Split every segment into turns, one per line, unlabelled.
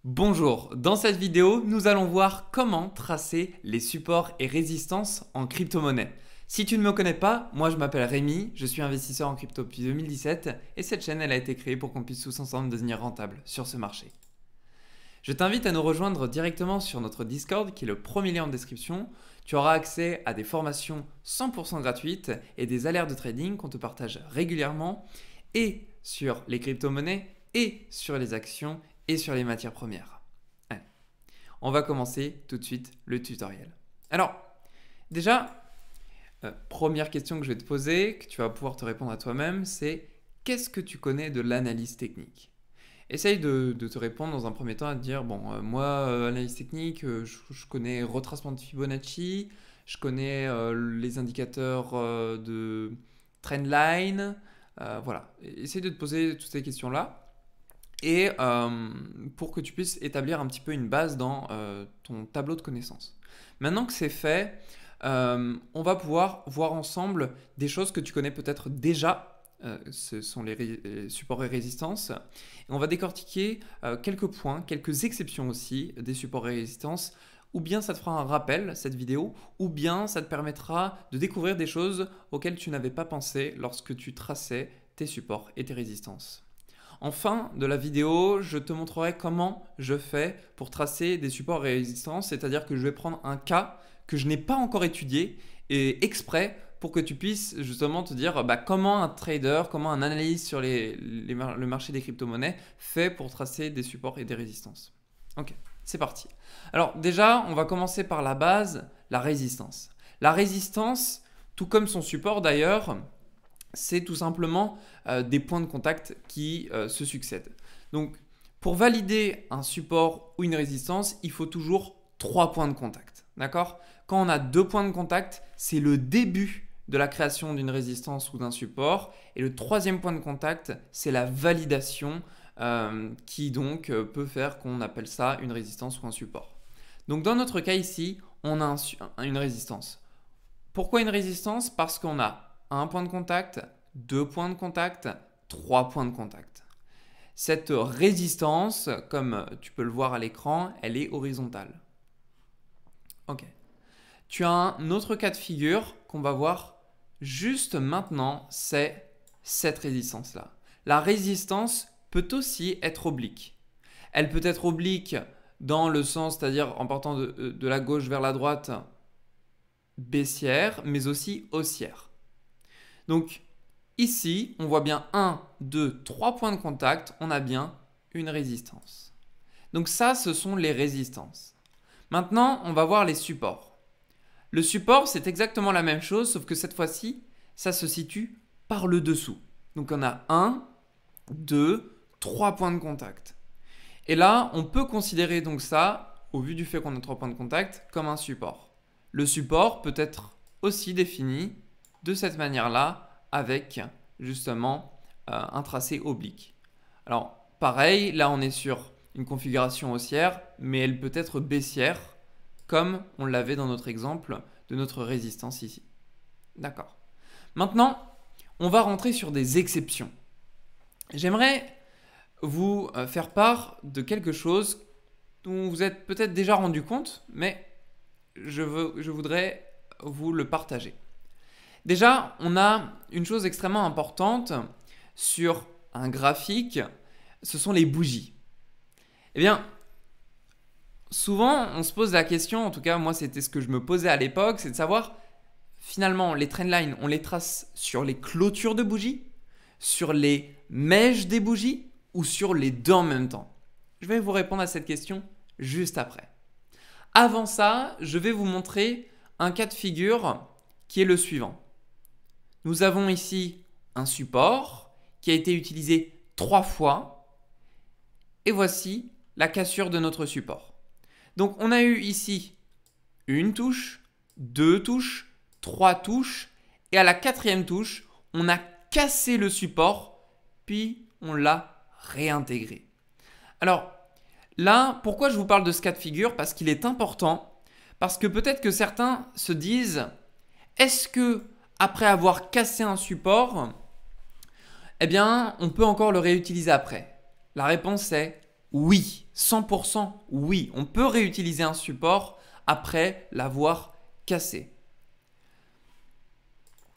Bonjour, dans cette vidéo, nous allons voir comment tracer les supports et résistances en crypto-monnaie. Si tu ne me connais pas, moi je m'appelle Rémi, je suis investisseur en crypto depuis 2017 et cette chaîne elle a été créée pour qu'on puisse tous ensemble devenir rentable sur ce marché. Je t'invite à nous rejoindre directement sur notre Discord qui est le premier lien en description. Tu auras accès à des formations 100% gratuites et des alertes de trading qu'on te partage régulièrement et sur les crypto-monnaies et sur les actions et sur les matières premières. Allez, on va commencer tout de suite le tutoriel. Alors, déjà, première question que je vais te poser, que tu vas pouvoir te répondre à toi-même, c'est qu'est-ce que tu connais de l'analyse technique? Essaye de te répondre dans un premier temps à te dire, bon, moi, analyse technique, je connais retracement de Fibonacci, je connais les indicateurs de trendline, voilà. Essaye de te poser toutes ces questions-là et pour que tu puisses établir un petit peu une base dans ton tableau de connaissances. Maintenant que c'est fait, on va pouvoir voir ensemble des choses que tu connais peut-être déjà. Ce sont les supports et résistances. Et on va décortiquer quelques points, quelques exceptions aussi des supports et résistances. Ou bien ça te fera un rappel, cette vidéo, ou bien ça te permettra de découvrir des choses auxquelles tu n'avais pas pensé lorsque tu traçais tes supports et tes résistances. En fin de la vidéo, je te montrerai comment je fais pour tracer des supports et résistances, c'est-à-dire que je vais prendre un cas que je n'ai pas encore étudié et exprès pour que tu puisses justement te dire comment un trader, comment un analyste sur le marché des crypto-monnaies fait pour tracer des supports et des résistances. Ok, c'est parti. Alors déjà, on va commencer par la base, la résistance. La résistance, tout comme son support d'ailleurs, c'est tout simplement des points de contact qui se succèdent. Donc, pour valider un support ou une résistance, il faut toujours 3 points de contact. D'accord? Quand on a 2 points de contact, c'est le début de la création d'une résistance ou d'un support. Et le 3e point de contact, c'est la validation qui donc peut faire qu'on appelle ça une résistance ou un support. Donc, dans notre cas ici, on a une résistance. Pourquoi une résistance? Parce qu'on a un point de contact, 2 points de contact, 3 points de contact. Cette résistance, comme tu peux le voir à l'écran, elle est horizontale. Ok. Tu as un autre cas de figure qu'on va voir juste maintenant, c'est cette résistance-là. La résistance peut aussi être oblique. Elle peut être oblique dans le sens, c'est-à-dire en partant de la gauche vers la droite, baissière, mais aussi haussière. Donc ici, on voit bien 1, 2, 3 points de contact, on a bien une résistance. Donc ça, ce sont les résistances. Maintenant, on va voir les supports. Le support, c'est exactement la même chose, sauf que cette fois-ci, ça se situe par le dessous. Donc on a 1, 2, 3 points de contact. Et là, on peut considérer donc ça, au vu du fait qu'on a 3 points de contact, comme un support. Le support peut être aussi défini de cette manière-là avec justement un tracé oblique. Alors pareil, là on est sur une configuration haussière, mais elle peut être baissière comme on l'avait dans notre exemple de notre résistance ici. D'accord. Maintenant, on va rentrer sur des exceptions. J'aimerais vous faire part de quelque chose dont vous êtes peut-être déjà rendu compte, mais je voudrais vous le partager. Déjà, on a une chose extrêmement importante sur un graphique, ce sont les bougies. Eh bien, souvent, on se pose la question, en tout cas, moi, c'était ce que je me posais à l'époque, c'est de savoir, finalement, les trendlines, on les trace sur les clôtures de bougies, sur les mèches des bougies ou sur les deux en même temps? Je vais vous répondre à cette question juste après. Avant ça, je vais vous montrer un cas de figure qui est le suivant. Nous avons ici un support qui a été utilisé 3 fois et voici la cassure de notre support. Donc on a eu ici une touche, 2 touches, 3 touches et à la 4e touche, on a cassé le support puis on l'a réintégré. Alors là, pourquoi je vous parle de ce cas de figure? Parce qu'il est important, parce que peut-être que certains se disent est-ce que après avoir cassé un support, eh bien, on peut encore le réutiliser après? La réponse est Oui, 100% oui. On peut réutiliser un support après l'avoir cassé.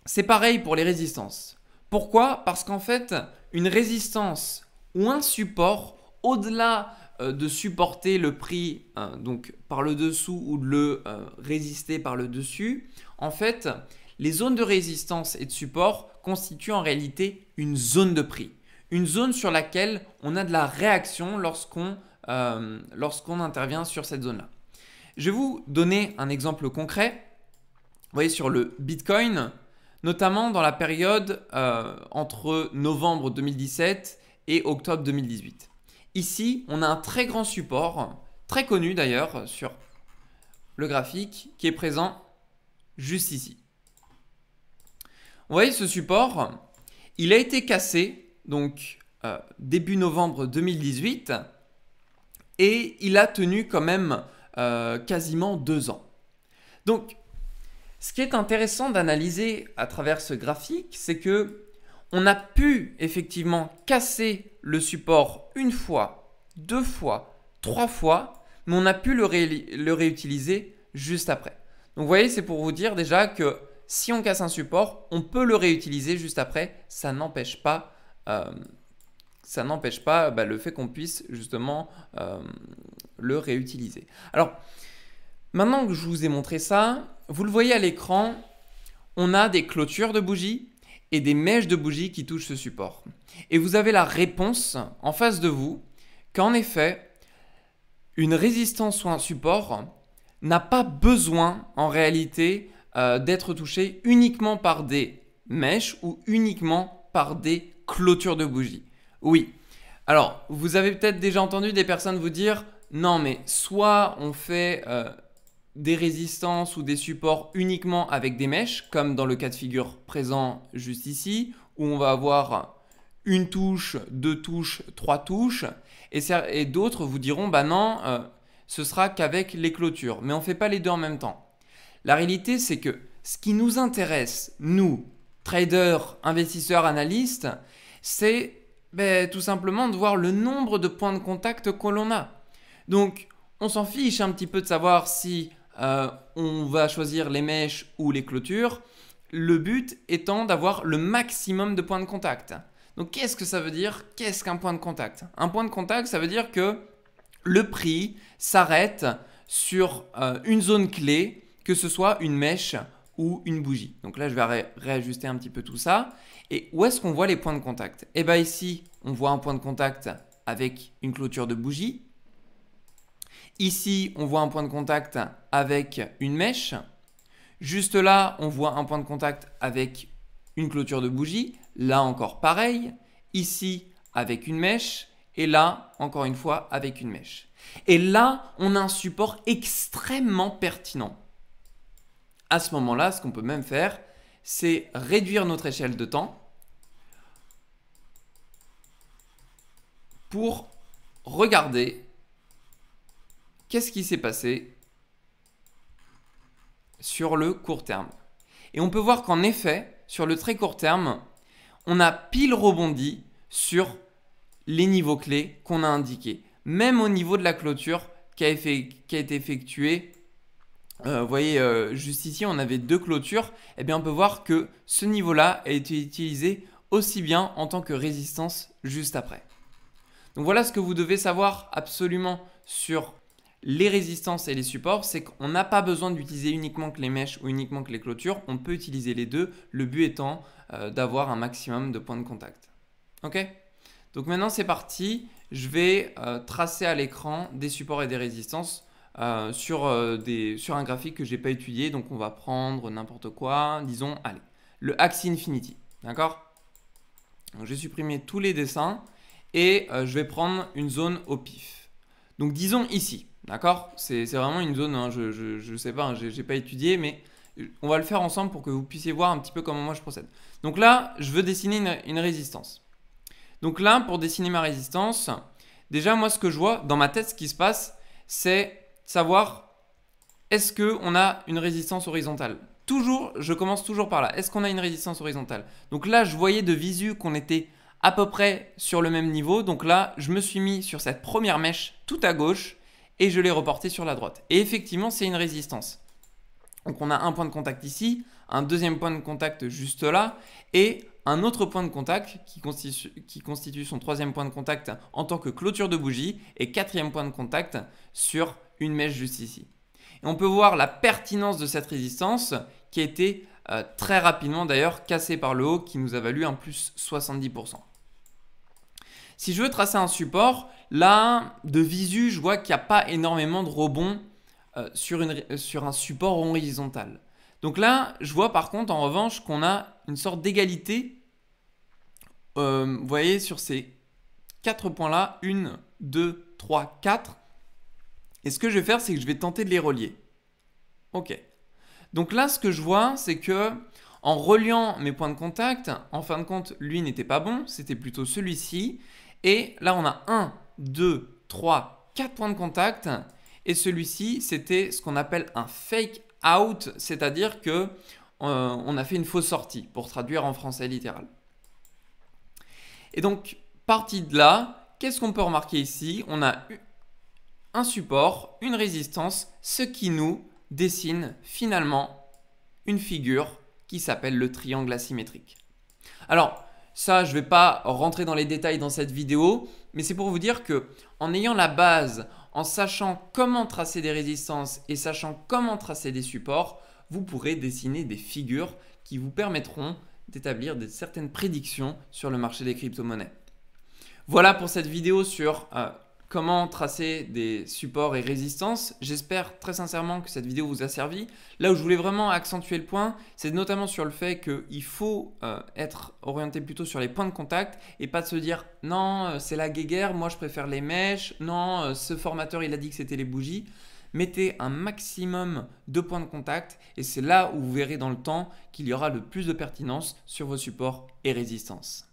C'est pareil pour les résistances. Pourquoi? Parce qu'en fait, une résistance ou un support, au-delà de supporter le prix donc par le dessous ou de le résister par le dessus, en fait, les zones de résistance et de support constituent en réalité une zone de prix. Une zone sur laquelle on a de la réaction lorsqu'on intervient sur cette zone-là. Je vais vous donner un exemple concret. Vous voyez sur le Bitcoin, notamment dans la période entre novembre 2017 et octobre 2018. Ici, on a un très grand support, très connu d'ailleurs sur le graphique, qui est présent juste ici. Vous voyez ce support, il a été cassé donc début novembre 2018 et il a tenu quand même quasiment 2 ans. Donc, ce qui est intéressant d'analyser à travers ce graphique, c'est que on a pu effectivement casser le support une fois, 2 fois, 3 fois, mais on a pu le réutiliser juste après. Donc vous voyez, c'est pour vous dire déjà que si on casse un support, on peut le réutiliser juste après. Ça n'empêche pas, le fait qu'on puisse justement le réutiliser. Alors, maintenant que je vous ai montré ça, vous le voyez à l'écran, on a des clôtures de bougies et des mèches de bougies qui touchent ce support. Et vous avez la réponse en face de vous qu'en effet, une résistance ou un support n'a pas besoin en réalité d'être touché uniquement par des mèches ou uniquement par des clôtures de bougies. Oui. Alors, vous avez peut-être déjà entendu des personnes vous dire « Non, mais soit on fait des résistances ou des supports uniquement avec des mèches, comme dans le cas de figure présent juste ici, où on va avoir une touche, 2 touches, 3 touches, et d'autres vous diront « Bah non, ce sera qu'avec les clôtures. » Mais on ne fait pas les deux en même temps. La réalité, c'est que ce qui nous intéresse, nous, traders, investisseurs, analystes, c'est tout simplement de voir le nombre de points de contact que l'on a. Donc, on s'en fiche un petit peu de savoir si on va choisir les mèches ou les clôtures. Le but étant d'avoir le maximum de points de contact. Donc, qu'est-ce que ça veut dire? Qu'est-ce qu'un point de contact? Un point de contact, ça veut dire que le prix s'arrête sur une zone clé, que ce soit une mèche ou une bougie. Donc là, je vais réajuster un petit peu tout ça. Et où est-ce qu'on voit les points de contact? Eh bien ici, on voit un point de contact avec une clôture de bougie. Ici, on voit un point de contact avec une mèche. Juste là, on voit un point de contact avec une clôture de bougie. Là encore, pareil. Ici, avec une mèche. Et là, encore une fois, avec une mèche. Et là, on a un support extrêmement pertinent. À ce moment-là, ce qu'on peut même faire, c'est réduire notre échelle de temps pour regarder qu'est-ce qui s'est passé sur le court terme. Et on peut voir qu'en effet, sur le très court terme, on a pile rebondi sur les niveaux clés qu'on a indiqués. Même au niveau de la clôture qui a été effectuée. Vous voyez, juste ici, on avait 2 clôtures. Eh bien, on peut voir que ce niveau-là a été utilisé aussi bien en tant que résistance juste après. Donc voilà ce que vous devez savoir absolument sur les résistances et les supports, c'est qu'on n'a pas besoin d'utiliser uniquement que les mèches ou uniquement que les clôtures. On peut utiliser les deux, le but étant d'avoir un maximum de points de contact. Ok? Donc maintenant, c'est parti. Je vais tracer à l'écran des supports et des résistances sur un graphique que je n'ai pas étudié. Donc on va prendre n'importe quoi. Disons, allez, le Axie Infinity. D'accord? Donc j'ai supprimé tous les dessins et je vais prendre une zone au pif. Donc disons ici. D'accord? C'est vraiment une zone, hein, je sais pas, hein, j'ai pas étudié, mais on va le faire ensemble pour que vous puissiez voir un petit peu comment moi je procède. Donc là, je veux dessiner une résistance. Donc là, pour dessiner ma résistance, déjà moi ce que je vois dans ma tête, ce qui se passe, c'est savoir est-ce qu'on a une résistance horizontale. Toujours, je commence toujours par là. Est-ce qu'on a une résistance horizontale? Donc là, je voyais de visu qu'on était à peu près sur le même niveau. Donc là, je me suis mis sur cette première mèche tout à gauche et je l'ai reporté sur la droite. Et effectivement, c'est une résistance. Donc on a un point de contact ici, un deuxième point de contact juste là et un autre point de contact qui constitue son troisième point de contact en tant que clôture de bougie et quatrième point de contact sur une mèche juste ici. Et on peut voir la pertinence de cette résistance qui a été très rapidement d'ailleurs cassée par le haut qui nous a valu un plus 70%. Si je veux tracer un support, là de visu je vois qu'il n'y a pas énormément de rebond sur un support horizontal. Donc là je vois par contre en revanche qu'on a une sorte d'égalité. Vous voyez sur ces 4 points là, 1, 2, 3, 4. Et ce que je vais faire, c'est que je vais tenter de les relier. Ok. Donc là, ce que je vois, c'est que en reliant mes points de contact, en fin de compte, lui n'était pas bon, c'était plutôt celui-ci. Et là, on a 1, 2, 3, 4 points de contact. Et celui-ci, c'était ce qu'on appelle un fake out, c'est-à-dire que on a fait une fausse sortie, pour traduire en français littéral. Et donc, parti de là, qu'est-ce qu'on peut remarquer ici? On a un support, une résistance, ce qui nous dessine finalement une figure qui s'appelle le triangle asymétrique. Alors, ça, je ne vais pas rentrer dans les détails dans cette vidéo, mais c'est pour vous dire que en ayant la base, en sachant comment tracer des résistances et sachant comment tracer des supports, vous pourrez dessiner des figures qui vous permettront d'établir certaines prédictions sur le marché des crypto-monnaies. Voilà pour cette vidéo sur comment tracer des supports et résistances. J'espère très sincèrement que cette vidéo vous a servi. Là où je voulais vraiment accentuer le point, c'est notamment sur le fait qu'il faut être orienté plutôt sur les points de contact et pas de se dire « Non, c'est la guéguerre, moi je préfère les mèches. Non, ce formateur il a dit que c'était les bougies. » Mettez un maximum de points de contact et c'est là où vous verrez dans le temps qu'il y aura le plus de pertinence sur vos supports et résistances.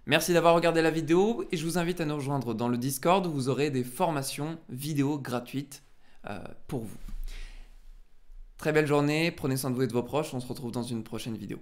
Merci d'avoir regardé la vidéo et je vous invite à nous rejoindre dans le Discord où vous aurez des formations vidéo gratuites pour vous. Très belle journée, prenez soin de vous et de vos proches, on se retrouve dans une prochaine vidéo.